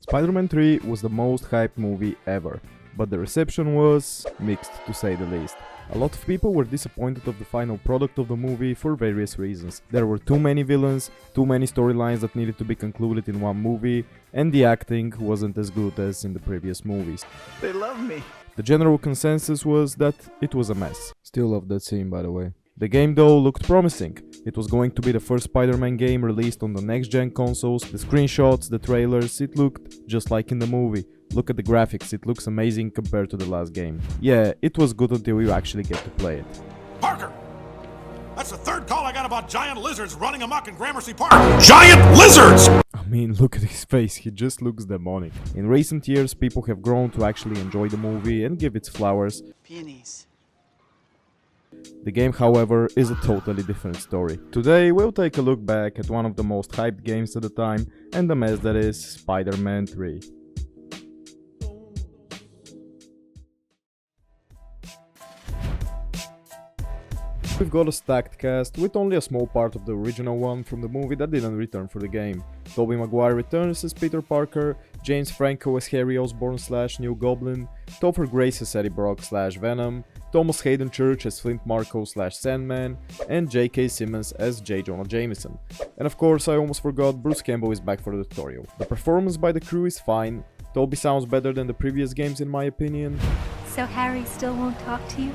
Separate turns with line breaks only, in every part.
Spider-Man 3 was the most hyped movie ever, but the reception was mixed to say the least. A lot of people were disappointed of the final product of the movie for various reasons. There were too many villains, too many storylines that needed to be concluded in one movie, and the acting wasn't as good as in the previous movies.
They love me.
The general consensus was that it was a mess. Still love that scene, by the way. The game though looked promising. It was going to be the first Spider-Man game released on the next-gen consoles. The screenshots, the trailers, it looked just like in the movie. Look at the graphics, it looks amazing compared to the last game. Yeah, it was good until you actually get to play it.
Parker! That's the third call I got about giant lizards running amok in Gramercy Park. Giant lizards!
I mean, look at his face, he just looks demonic. In recent years, people have grown to actually enjoy the movie and give its flowers.
Peonies.
The game, however, is a totally different story. Today, we'll take a look back at one of the most hyped games at the time and the mess that is Spider-Man 3. We've got a stacked cast, with only a small part of the original one from the movie that didn't return for the game. Tobey Maguire returns as Peter Parker, James Franco as Harry Osborn / New Goblin, Topher Grace as Eddie Brock / Venom, Thomas Hayden Church as Flint Marko / Sandman, and J.K. Simmons as J. Jonah Jameson. And of course, I almost forgot, Bruce Campbell is back for the tutorial. The performance by the crew is fine, Tobey sounds better than the previous games in my opinion.
So Harry still won't talk to you?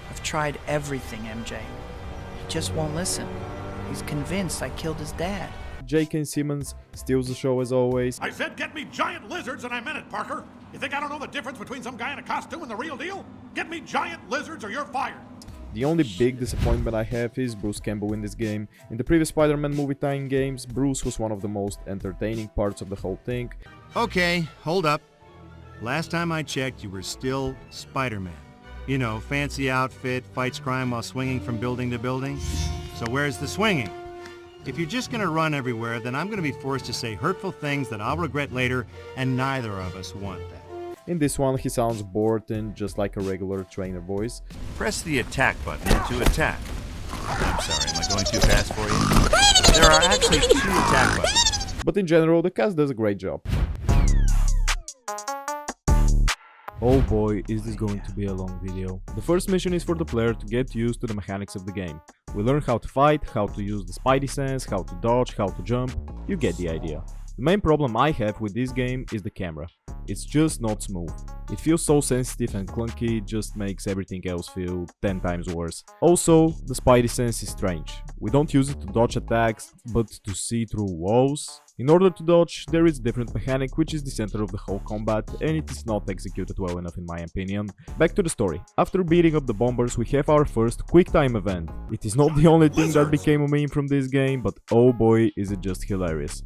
I've tried everything, MJ. He just won't listen. He's convinced I killed his dad.
J.K. Simmons steals the show as always.
I said get me giant lizards and I meant it, Parker. You think I don't know the difference between some guy in a costume and the real deal? Get me giant lizards or you're fired.
The only big disappointment I have is Bruce Campbell in this game. In the previous Spider-Man movie tie-in games, Bruce was one of the most entertaining parts of the whole thing.
Okay, hold up. Last time I checked, you were still Spider-Man. You know, fancy outfit, fights crime while swinging from building to building. So where's the swinging? If you're just gonna run everywhere, then I'm gonna be forced to say hurtful things that I'll regret later, and neither of us want that.
In this one, he sounds bored and just like a regular trainer voice.
Press the attack button to attack. I'm sorry, am I going too fast for you? There are actually 2 attack buttons.
But in general, the cast does a great job. Oh boy, is this going to be a long video. The first mission is for the player to get used to the mechanics of the game. We learn how to fight, how to use the spidey sense, how to dodge, how to jump. You get the idea. The main problem I have with this game is the camera. It's just not smooth. It feels so sensitive and clunky, it just makes everything else feel 10 times worse. Also, the spidey sense is strange. We don't use it to dodge attacks, but to see through walls. In order to dodge, there is a different mechanic which is the center of the whole combat, and it is not executed well enough in my opinion. Back to the story. After beating up the bombers, we have our first quick time event. It is not the only thing that became a meme from this game, but oh boy is it just hilarious.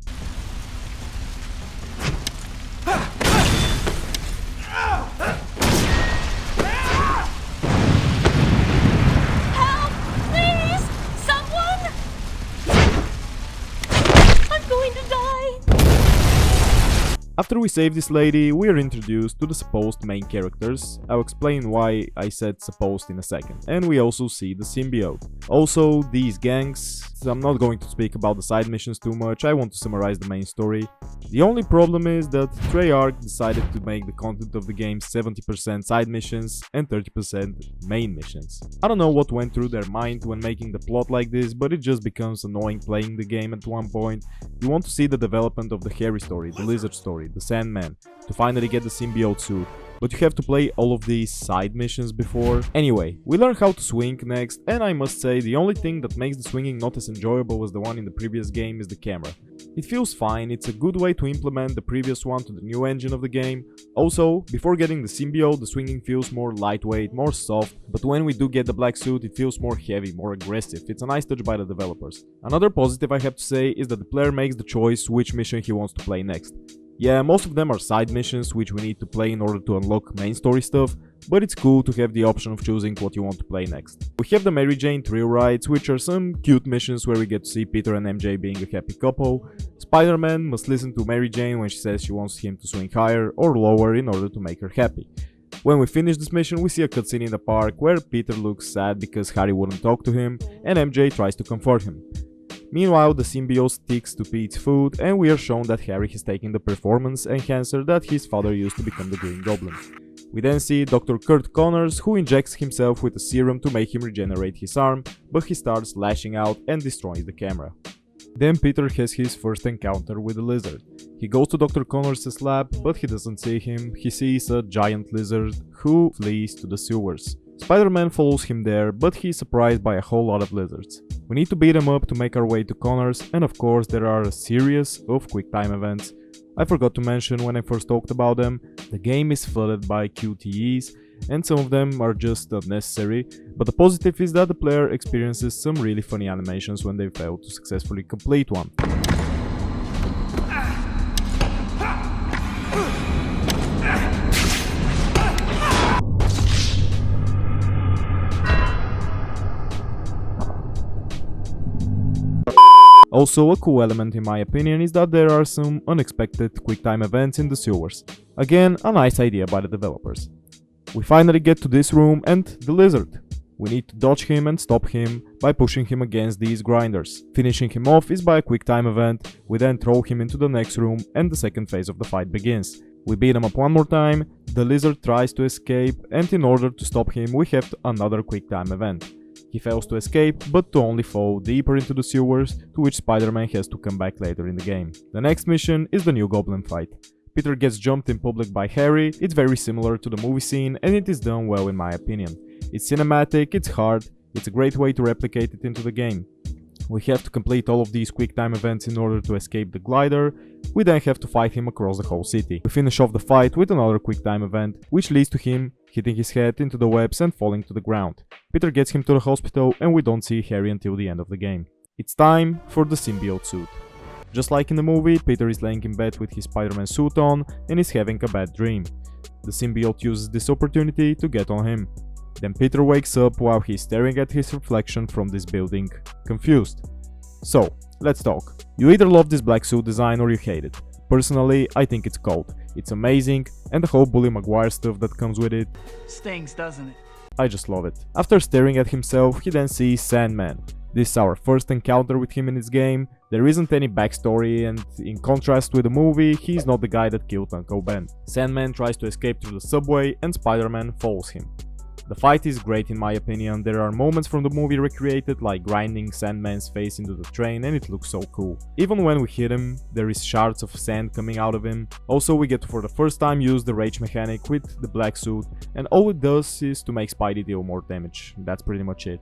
After we save this lady, we are introduced to the supposed main characters. I'll explain why I said supposed in a second. And we also see the symbiote. Also, these gangs. I'm not going to speak about the side missions too much, I want to summarize the main story. The only problem is that Treyarch decided to make the content of the game 70% side missions and 30% main missions. I don't know what went through their mind when making the plot like this, but it just becomes annoying playing the game at one point. You want to see the development of the Harry story, the Lizard story, the Sandman, to finally get the symbiote suit, but you have to play all of these side missions before. Anyway, we learn how to swing next, and I must say the only thing that makes the swinging not as enjoyable as the one in the previous game is the camera. It feels fine, it's a good way to implement the previous one to the new engine of the game. Also, before getting the symbiote, the swinging feels more lightweight, more soft, but when we do get the black suit, it feels more heavy, more aggressive. It's a nice touch by the developers. Another positive I have to say is that the player makes the choice which mission he wants to play next. Yeah, most of them are side missions which we need to play in order to unlock main story stuff, but it's cool to have the option of choosing what you want to play next. We have the Mary Jane thrill rides, which are some cute missions where we get to see Peter and MJ being a happy couple. Spider-Man must listen to Mary Jane when she says she wants him to swing higher or lower in order to make her happy. When we finish this mission, we see a cutscene in the park where Peter looks sad because Harry wouldn't talk to him and MJ tries to comfort him. Meanwhile, the symbiote sticks to Pete's food, and we are shown that Harry has taken the performance enhancer that his father used to become the Green Goblin. We then see Dr. Kurt Connors, who injects himself with a serum to make him regenerate his arm, but he starts lashing out and destroys the camera. Then Peter has his first encounter with the lizard. He goes to Dr. Connors' lab, but he doesn't see him. He sees a giant lizard who flees to the sewers. Spider-Man follows him there, but he is surprised by a whole lot of lizards. We need to beat him up to make our way to Connors, and of course there are a series of quick time events. I forgot to mention when I first talked about them, the game is flooded by QTEs, and some of them are just unnecessary, but the positive is that the player experiences some really funny animations when they fail to successfully complete one. Also, a cool element in my opinion is that there are some unexpected QuickTime events in the sewers. Again, a nice idea by the developers. We finally get to this room and the lizard. We need to dodge him and stop him by pushing him against these grinders. Finishing him off is by a QuickTime event. We then throw him into the next room and the second phase of the fight begins. We beat him up one more time, the lizard tries to escape, and in order to stop him we have another QuickTime event. He fails to escape, but to only fall deeper into the sewers, to which Spider-Man has to come back later in the game. The next mission is the new Goblin fight. Peter gets jumped in public by Harry. It's very similar to the movie scene and it is done well in my opinion. It's cinematic, it's hard, it's a great way to replicate it into the game. We have to complete all of these QuickTime events in order to escape the glider. We then have to fight him across the whole city. We finish off the fight with another QuickTime event, which leads to him hitting his head into the webs and falling to the ground. Peter gets him to the hospital and we don't see Harry until the end of the game. It's time for the symbiote suit. Just like in the movie, Peter is laying in bed with his Spider-Man suit on and is having a bad dream. The symbiote uses this opportunity to get on him. Then Peter wakes up while he's staring at his reflection from this building, confused. So, let's talk. You either love this black suit design or you hate it. Personally, I think it's cold. It's amazing, and the whole Bully Maguire stuff that comes with it.
Stings, doesn't it?
I just love it. After staring at himself, he then sees Sandman. This is our first encounter with him in this game. There isn't any backstory, and in contrast with the movie, he's not the guy that killed Uncle Ben. Sandman tries to escape through the subway and Spider-Man follows him. The fight is great in my opinion. There are moments from the movie recreated, like grinding Sandman's face into the train, and it looks so cool. Even when we hit him, there is shards of sand coming out of him. Also, we get to for the first time use the rage mechanic with the black suit, and all it does is to make Spidey deal more damage. That's pretty much it.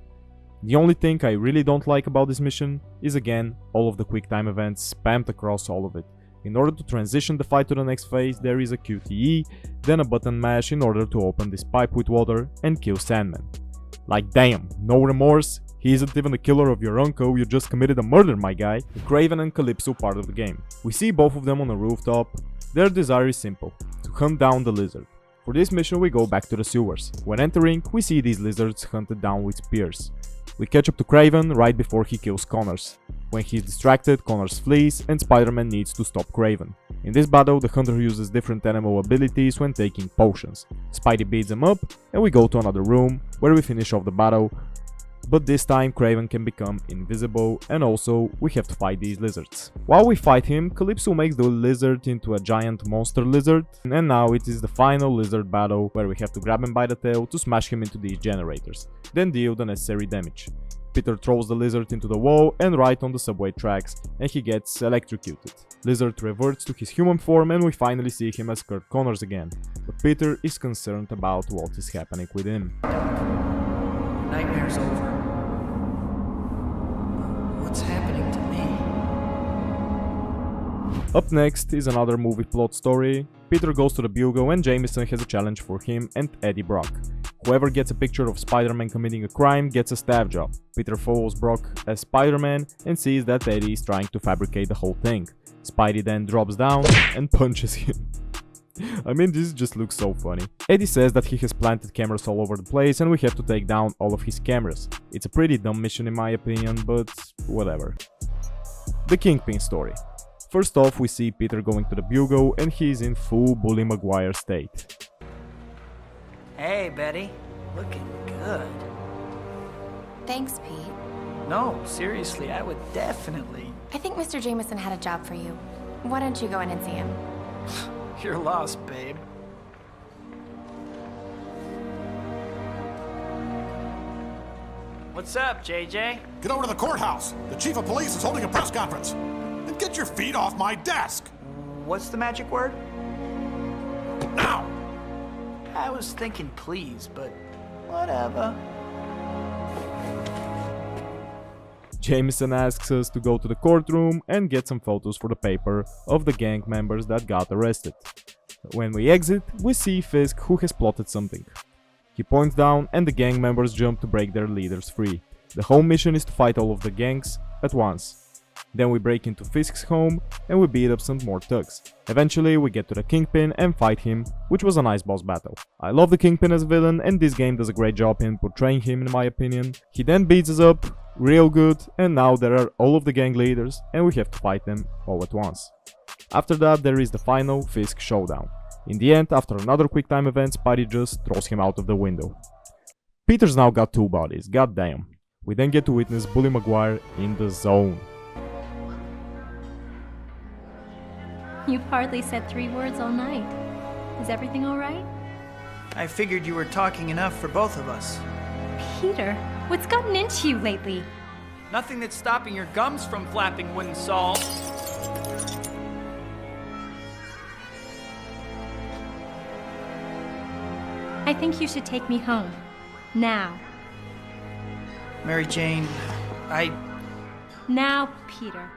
The only thing I really don't like about this mission is again all of the QuickTime events spammed across all of it. In order to transition the fight to the next phase, there is a QTE, then a button mash in order to open this pipe with water and kill Sandman. Like damn, no remorse? He isn't even the killer of your uncle, you just committed a murder, my guy. The Kraven and Calypso part of the game. We see both of them on a rooftop. Their desire is simple, to hunt down the lizard. For this mission we go back to the sewers. When entering, we see these lizards hunted down with spears. We catch up to Kraven right before he kills Connors. When he's distracted, Connors flees and Spider-Man needs to stop Kraven. In this battle, the hunter uses different animal abilities when taking potions. Spidey beats him up and we go to another room where we finish off the battle. But this time Kraven can become invisible and also we have to fight these lizards. While we fight him, Calypso makes the lizard into a giant monster lizard, and now it is the final lizard battle where we have to grab him by the tail to smash him into these generators, then deal the necessary damage. Peter throws the lizard into the wall and right on the subway tracks, and he gets electrocuted. Lizard reverts to his human form and we finally see him as Kurt Connors again, but Peter is concerned about what is happening with him.
Nightmare's over. What's happening to me?
Up next is another movie plot story. Peter goes to the Bugle and Jameson has a challenge for him and Eddie Brock. Whoever gets a picture of Spider-Man committing a crime gets a staff job. Peter follows Brock as Spider-Man and sees that Eddie is trying to fabricate the whole thing. Spidey then drops down and punches him. I mean, this just looks so funny. Eddie says that he has planted cameras all over the place and we have to take down all of his cameras. It's a pretty dumb mission in my opinion, but whatever. The Kingpin story. First off, we see Peter going to the Bugle and he's in full Bully Maguire state.
Hey, Betty. Looking good.
Thanks, Pete.
No, seriously, I would definitely.
I think Mr. Jameson had a job for you. Why don't you go in and see him?
You're lost, babe. What's up, JJ?
Get over to the courthouse. The chief of police is holding a press conference. And get your feet off my desk.
What's the magic word?
Now!
I was thinking please, but whatever.
Jameson asks us to go to the courtroom and get some photos for the paper of the gang members that got arrested. When we exit, we see Fisk, who has plotted something. He points down and the gang members jump to break their leaders free. The whole mission is to fight all of the gangs at once. Then we break into Fisk's home and we beat up some more thugs. Eventually we get to the Kingpin and fight him, which was a nice boss battle. I love the Kingpin as a villain and this game does a great job in portraying him in my opinion. He then beats us up real good and now there are all of the gang leaders and we have to fight them all at once. After that there is the final Fisk showdown. In the end, after another quick time event, Spidey just throws him out of the window. Peter's now got two bodies, goddamn. We then get to witness Bully Maguire in the zone.
You've hardly said 3 words all night. Is everything alright?
I figured you were talking enough for both of us.
Peter, what's gotten into you lately?
Nothing that's stopping your gums from flapping wouldn't solve.
I think you should take me home. Now.
Mary Jane,
Now, Peter.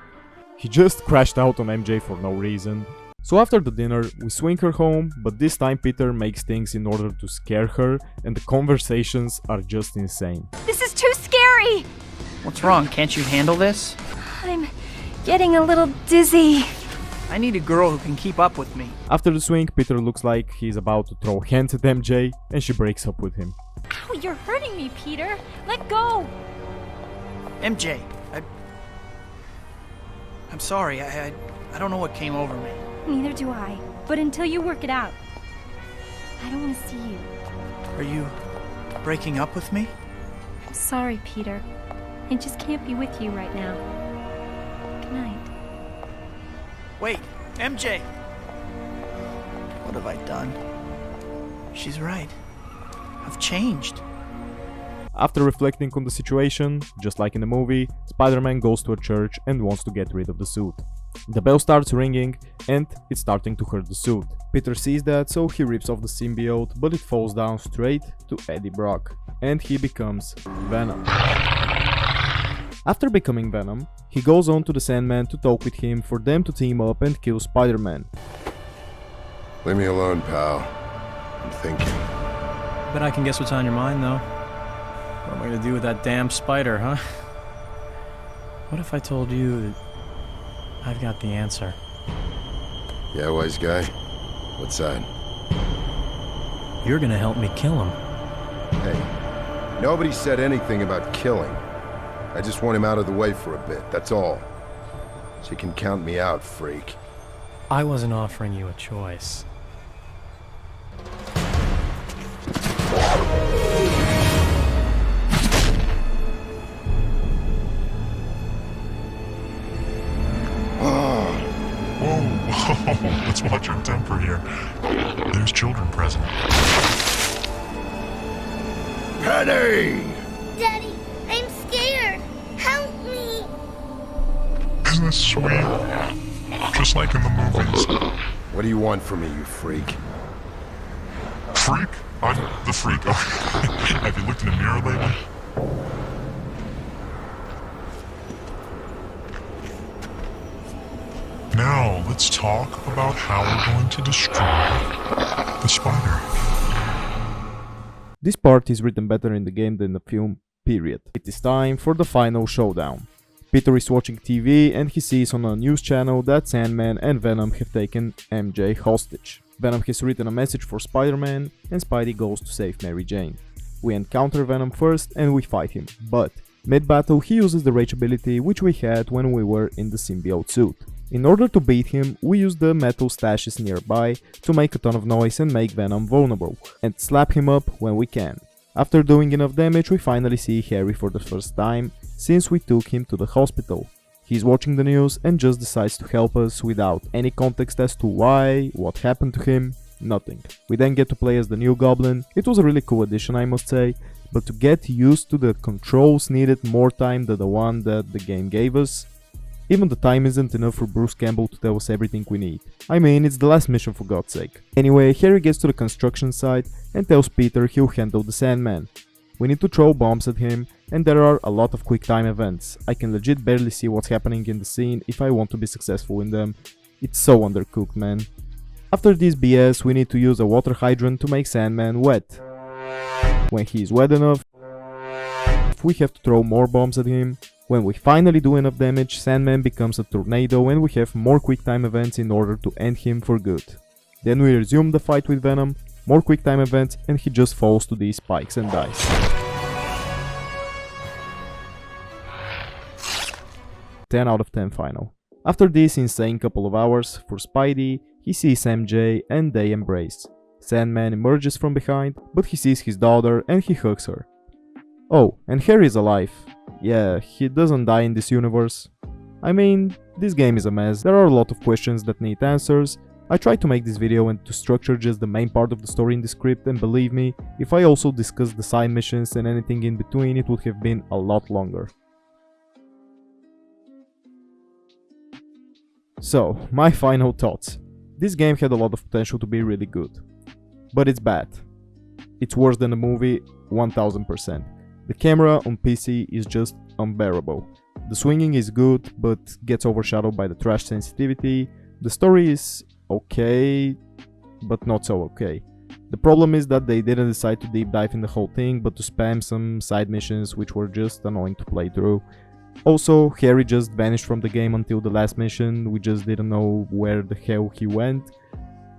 He just crashed out on MJ for no reason. So after the dinner, we swing her home, but this time Peter makes things in order to scare her and the conversations are just insane.
This is too scary!
What's wrong? Can't you handle this?
I'm getting a little dizzy.
I need a girl who can keep up with me.
After the swing, Peter looks like he's about to throw hands at MJ and she breaks up with him.
Ow, you're hurting me, Peter. Let go.
MJ, I'm sorry. I don't know what came over me.
Neither do I. But until you work it out, I don't want to see you.
Are you breaking up with me?
I'm sorry, Peter. I just can't be with you right now. Good night.
Wait, MJ! What have I done? She's right. I've changed.
After reflecting on the situation, just like in the movie, Spider-Man goes to a church and wants to get rid of the suit. The bell starts ringing and it's starting to hurt the suit. Peter sees that, so he rips off the symbiote, but it falls down straight to Eddie Brock and he becomes Venom. After becoming Venom, he goes on to the Sandman to talk with him for them to team up and kill Spider-Man.
Leave me alone, pal. I'm thinking.
Bet I can guess what's on your mind, though. What am I gonna do with that damn spider, huh? What if I told you that I've got the answer?
Yeah, wise guy? What's that?
You're gonna help me kill him.
Hey, nobody said anything about killing. I just want him out of the way for a bit, that's all. So you can count me out, freak.
I wasn't offering you a choice.
Whoa, let's watch your temper here. There's children present.
Penny!
Daddy, I'm scared. Help me.
Isn't this sweet? Just like in the movies.
What do you want from me, you freak?
Freak? I'm the freak. Have you looked in a mirror lately? Now, let's talk about how we're going to destroy the spider.
This part is written better in the game than the film, period. It is time for the final showdown. Peter is watching TV and he sees on a news channel that Sandman and Venom have taken MJ hostage. Venom has written a message for Spider-Man and Spidey goes to save Mary Jane. We encounter Venom first and we fight him, but mid-battle he uses the rage ability which we had when we were in the symbiote suit. In order to beat him, we use the metal stashes nearby to make a ton of noise and make Venom vulnerable, and slap him up when we can. After doing enough damage, we finally see Harry for the first time, since we took him to the hospital. He's watching the news and just decides to help us without any context as to why, what happened to him, nothing. We then get to play as the new Goblin. It was a really cool addition, I must say, but to get used to the controls needed more time than the one that the game gave us. Even the time isn't enough for Bruce Campbell to tell us everything we need. I mean, it's the last mission for God's sake. Anyway, Harry gets to the construction site and tells Peter he'll handle the Sandman. We need to throw bombs at him, and there are a lot of quick time events. I can legit barely see what's happening in the scene if I want to be successful in them. It's so undercooked, man. After this BS, we need to use a water hydrant to make Sandman wet. When he is wet enough, we have to throw more bombs at him. When we finally do enough damage, Sandman becomes a tornado and we have more quick time events in order to end him for good. Then we resume the fight with Venom, more quick time events, and he just falls to these spikes and dies. "10 out of 10 final. After this insane couple of hours, for Spidey, he sees MJ and they embrace. Sandman emerges from behind, but he sees his daughter and he hugs her. Oh, and Harry is alive. Yeah, he doesn't die in this universe. I mean, this game is a mess, there are a lot of questions that need answers. I tried to make this video and to structure just the main part of the story in the script, and believe me, if I also discussed the side missions and anything in between, it would have been a lot longer. So, my final thoughts. This game had a lot of potential to be really good. But it's bad. It's worse than the movie, 1000%. The camera on PC is just unbearable. The swinging is good, but gets overshadowed by the trash sensitivity. The story is okay, but not so okay. The problem is that they didn't decide to deep dive in the whole thing, but to spam some side missions which were just annoying to play through. Also, Harry just vanished from the game until the last mission, we just didn't know where the hell he went.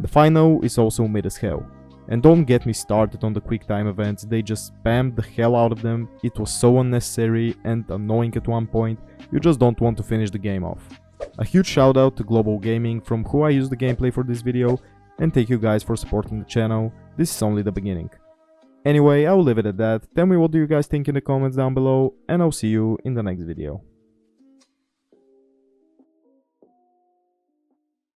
The final is also mid as hell. And don't get me started on the quick time events, they just spammed the hell out of them. It was so unnecessary and annoying at one point, you just don't want to finish the game off. A huge shout out to Global Gaming, from who I used the gameplay for this video, and thank you guys for supporting the channel. This is only the beginning. Anyway, I will leave it at that. Tell me what do you guys think in the comments down below, and I'll see you in the next video.